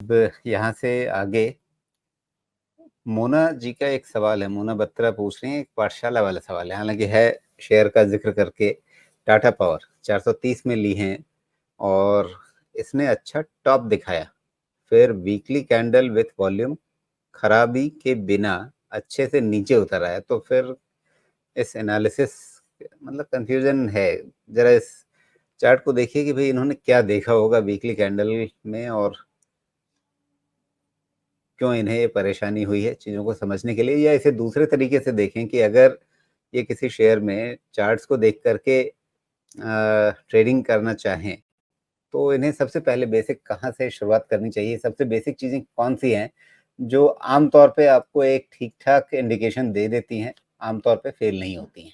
अब यहाँ से आगे मोना जी का एक सवाल है, मोना बत्रा पूछ रही हैं, एक पाठशाला वाला सवाल है, हालांकि है शेयर का जिक्र करके। टाटा पावर 430 में ली हैं और इसने अच्छा टॉप दिखाया, फिर वीकली कैंडल विथ वॉल्यूम खराबी के बिना अच्छे से नीचे उतर आया, तो फिर इस एनालिसिस मतलब कंफ्यूजन है। जरा इस चार्ट को देखिए कि भाई इन्होंने क्या देखा होगा वीकली कैंडल में और क्यों इन्हें ये परेशानी हुई है चीज़ों को समझने के लिए, या इसे दूसरे तरीके से देखें कि अगर ये किसी शेयर में चार्ट्स को देख करके ट्रेडिंग करना चाहें तो इन्हें सबसे पहले बेसिक कहाँ से शुरुआत करनी चाहिए, सबसे बेसिक चीज़ें कौन सी हैं जो आमतौर पे आपको एक ठीक ठाक इंडिकेशन दे देती हैं, आमतौर पे फेल नहीं होती हैं।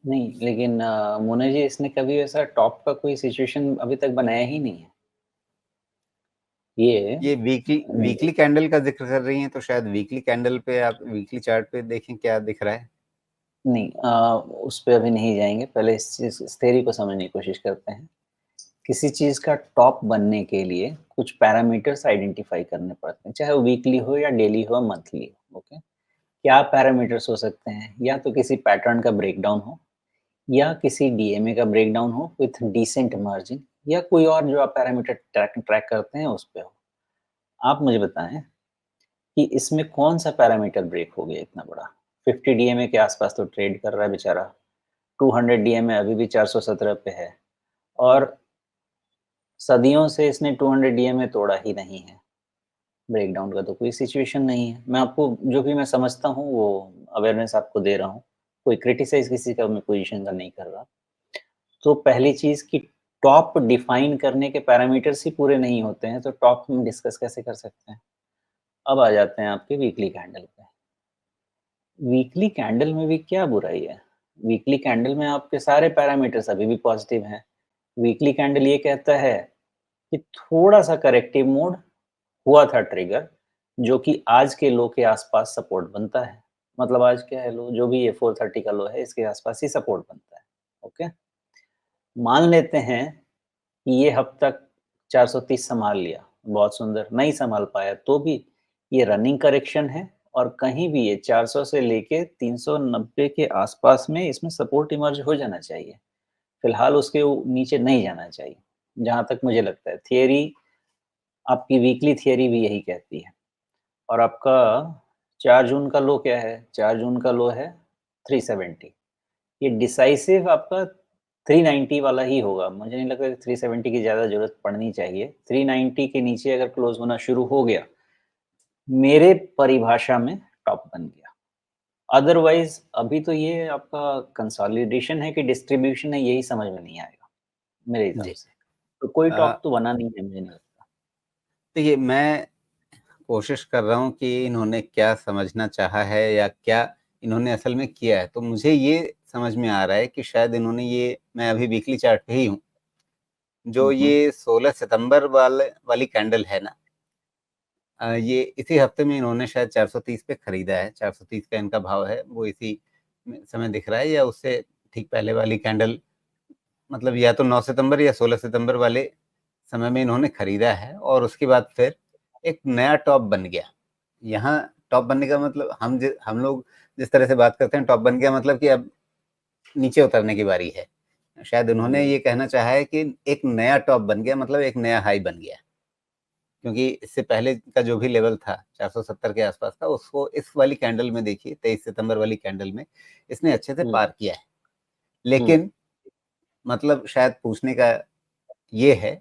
नहीं, लेकिन मोना जी इसने कभी ऐसा टॉप का कोई सिचुएशन अभी तक बनाया ही नहीं है। ये वीकली कैंडल का जिक्र कर रही हैं, तो शायद वीकली कैंडल पे आप वीकली चार्ट पे देखें क्या दिख रहा है। नहीं, उस पे अभी नहीं जाएंगे, पहले इस थ्योरी को समझने की कोशिश करते हैं। किसी चीज़ का टॉप बनने के लिए कुछ पैरामीटर्स आइडेंटिफाई करने पड़ते हैं, चाहे वो वीकली हो या डेली हो, मंथली हो। ओके, क्या पैरामीटर्स हो सकते हैं? या तो किसी पैटर्न का ब्रेकडाउन हो, या किसी डीएमए का ब्रेकडाउन हो विथ डिसेंट मार्जिन, या कोई और जो आप पैरामीटर ट्रैक ट्रैक करते हैं उस पे हो। आप मुझे बताएं कि इसमें कौन सा पैरामीटर ब्रेक हो गया इतना बड़ा? 50 डीएमए के आसपास तो ट्रेड कर रहा है बेचारा, 200 डीएमए अभी भी 417 पे है, और सदियों से इसने 200 डीएमए तोड़ा ही नहीं है। ब्रेकडाउन का तो कोई सिचुएशन नहीं है। मैं आपको जो भी मैं समझता हूँ वो अवेयरनेस आपको दे रहा हूँ, कोई क्रिटिसाइज किसी का मैं पोजीशन का नहीं कर रहा। तो पहली चीज़ कि टॉप डिफाइन करने के पैरामीटर्स ही पूरे नहीं होते हैं, तो टॉप हम डिस्कस कैसे कर सकते हैं? अब आ जाते हैं आपके वीकली कैंडल पे। वीकली कैंडल में भी क्या बुराई है? वीकली कैंडल में आपके सारे पैरामीटर्स अभी भी पॉजिटिव हैं। वीकली कैंडल ये कहता है कि थोड़ा-सा करेक्टिव मोड हुआ था ट्रिगर, जो कि आज के लो के आसपास सपोर्ट बनता है। मतलब आज क्या है लो? जो भी ये 430 का लो है, इसके आसपास ही सपोर्ट बनता है। ओके? मान लेते हैं कि ये हब तक 430 संभाल लिया, बहुत सुंदर। नहीं संभाल पाया तो भी ये रनिंग करेक्शन है, और कहीं भी ये 400 से लेके 390 के आसपास में इसमें सपोर्ट इमर्ज हो जाना चाहिए। फिलहाल उसके नीचे नहीं जाना चाहिए, जहां तक मुझे लगता है। थियरी, आपकी वीकली थियरी भी यही कहती है। और आपका 4 जून का लो क्या है? 4 जून का लो है 370। ये डिसाइसिव आपका 390 वाला ही होगा। मुझे नहीं लगता कि 370 की ज़्यादा ज़रूरत पड़नी चाहिए। 390 के नीचे अगर क्लोज़ होना शुरू हो गया, मेरे परिभाषा में टॉप बन गया। अदरवाइज़ अभी तो ये आपका कंसोलिडेशन है कि डिस्ट्रीब्यूशन है, यही समझ में नहीं आएगा, मेरे हिसाब जी। से। तो कोई अ, टॉप तो बना नहीं है, मुझे नहीं लगता। देखिए मैं कोशिश कर रहा हूँ कि इन्होंने क्या समझना चाहा है या क्या इन्होंने असल में किया है, तो मुझे ये समझ में आ रहा है कि शायद इन्होंने ये, मैं अभी वीकली चार्ट पे ही हूँ, जो हुँ, हुँ। ये 16 सितंबर वाली कैंडल है ना, ये इसी हफ्ते में इन्होंने शायद 430 पे खरीदा है, 430 का इनका भाव है, वो इसी समय दिख रहा है, या उससे ठीक पहले वाली कैंडल, मतलब या तो 9 सितंबर या 16 सितंबर वाले समय में इन्होंने खरीदा है और उसके बाद फिर एक नया टॉप बन गया। यहाँ टॉप बनने का मतलब हम लोग जिस तरह से बात करते हैं, टॉप बन गया मतलब कि अब नीचे उतरने की बारी है। शायद उन्होंने जी। ये कहना चाहा है कि एक नया टॉप बन गया, मतलब एक नया हाई बन गया। क्योंकि इससे पहले का जो भी लेवल था 470 के आसपास का, उसको इस वाली कैंडल में देखिए, 23 सितंबर वाली कैंडल में इसने अच्छे से हुँ, पार किया है। हुँ, लेकिन मतलब शायद पूछने का ये है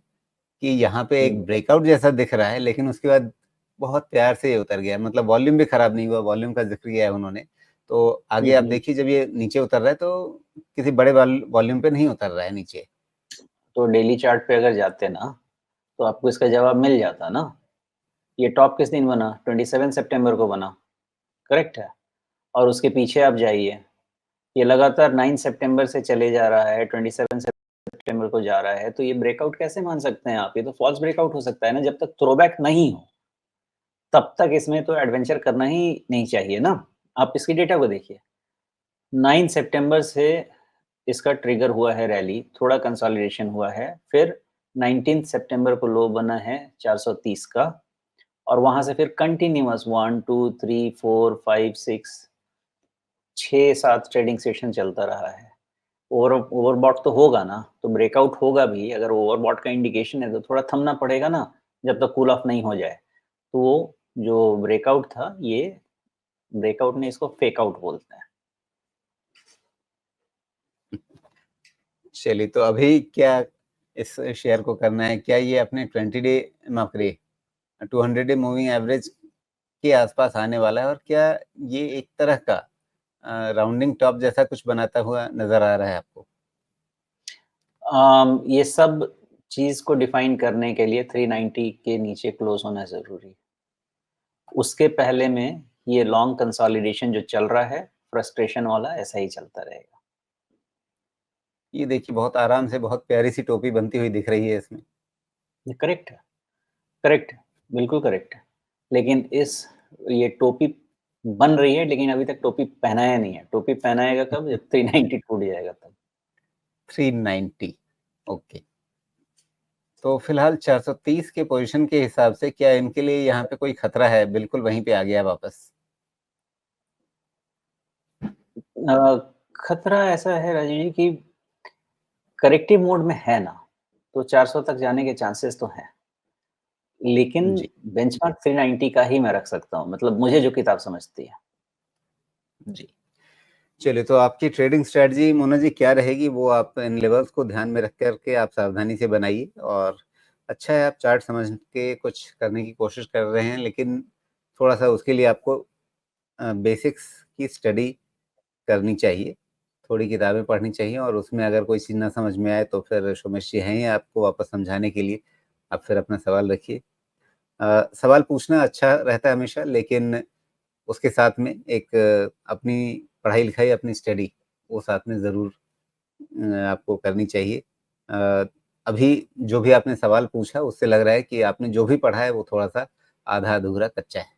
कि यहाँ पे हुँ, एक ब्रेकआउट जैसा दिख रहा है, लेकिन उसके बाद बहुत प्यार से ये उतर गया, मतलब वॉल्यूम भी खराब नहीं हुआ, वॉल्यूम का जिक्र किया है उन्होंने। तो हुँ, आगे आप हुँ। देखिए, जब ये नीचे उतर रहा है तो किसी बड़े वॉल्यूम पे नहीं उतर रहा है नीचे। तो डेली चार्ट पे अगर जाते ना, तो आपको इसका जवाब मिल जाता ना। ये टॉप किस दिन बना? 27 सितंबर को बना, करेक्ट है? और उसके पीछे आप जाइए, ये लगातार 9 सितंबर से चले जा रहा है, 27 सितंबर को जा रहा है, तो ये ब्रेकआउट कैसे मान सकते हैं आप? ये तो फॉल्स ब्रेकआउट हो सकता है ना, जब तक थ्रोबैक नहीं हो, तब तक इसमें तो एडवेंचर करना ही नहीं चाहिए ना। आप इसकी डेटा को देखिए, 9 सितंबर से इसका ट्रिगर हुआ है रैली, थोड़ा कंसोलिडेशन हुआ है, फिर 19 सितंबर को लो बना है 430 का और वहाँ से फिर कंटिन्यूअस 1, 2, 3, 4, 5, 6 6-7 ट्रेडिंग सेशन चलता रहा है। ओवरबॉट तो होगा ना, तो ब्रेकआउट होगा भी, अगर ओवरबॉट का इंडिकेशन है तो थोड़ा थमना पड़ेगा ना, जब तक कूल ऑफ नहीं हो जाए। तो जो ब्रेकआउट था, ये ब्रेकआउट नहीं, इसको फेक आउट बोलते हैं। चलिए, तो अभी क्या इस शेयर को करना है? क्या ये अपने 20 डे माफ करिए 200 डे मूविंग एवरेज के आसपास आने वाला है और क्या ये एक तरह का राउंडिंग टॉप जैसा कुछ बनाता हुआ नज़र आ रहा है आपको? ये सब चीज़ को डिफाइन करने के लिए 390 के नीचे क्लोज़ होना ज़रूरी है। उसके पहले में ये लॉन्ग कंसोलिडेशन जो चल रहा है, फ्रस्ट्रेशन वाला, ऐसा ही चलता रहेगा। ये देखिए बहुत आराम से बहुत प्यारी-सी टोपी बनती हुई दिख रही है इसमें। ये करेक्ट है, करेक्ट है, बिल्कुल करेक्ट है। लेकिन ये टोपी बन रही है, लेकिन अभी तक टोपी पहनाया नहीं है। टोपी पहनाएगा कब? जब 390 टूट जाएगा तब। 390 ओके। तो फिलहाल 430 के पोज़ीशन के हिसाब से क्या इनके लिए यहाँ पे कोई खतरा है? बिल्कुल वहीं पे आ गया वापस। खतरा ऐसा है राजीव जी कि करेक्टिव मोड में है ना, तो 400 तक जाने के चांसेस तो हैं। लेकिन जी, बेंचमार्क 390 का ही मैं रख सकता हूँ, मतलब मुझे जो किताब समझती है। जी। चलिए, तो आपकी ट्रेडिंग स्ट्रैटेजी मोना जी क्या रहेगी? वो आप इन लेवल्स को ध्यान में रख कर के आप सावधानी से बनाइए और अच्छा है आप चार्ट समझ के कुछ करने की कोशिश कर रहे हैं, लेकिन थोड़ा-सा उसके लिए आपको बेसिक्स की स्टडी करनी चाहिए। थोड़ी किताबें पढ़नी चाहिए और उसमें अगर कोई चीज़ ना समझ में आए तो फिर सोमेश जी हैं ही आपको वापस समझाने के लिए। आप फिर अपना सवाल रखिए। सवाल पूछना अच्छा रहता है हमेशा, लेकिन उसके साथ में एक अपनी पढ़ाई-लिखाई, अपनी स्टडी वो साथ में ज़रूर आपको करनी चाहिए। अ, अभी जो भी आपने सवाल पूछा उससे लग रहा है कि आपने जो भी पढ़ा है वो थोड़ा-सा आधा-अधूरा कच्चा है।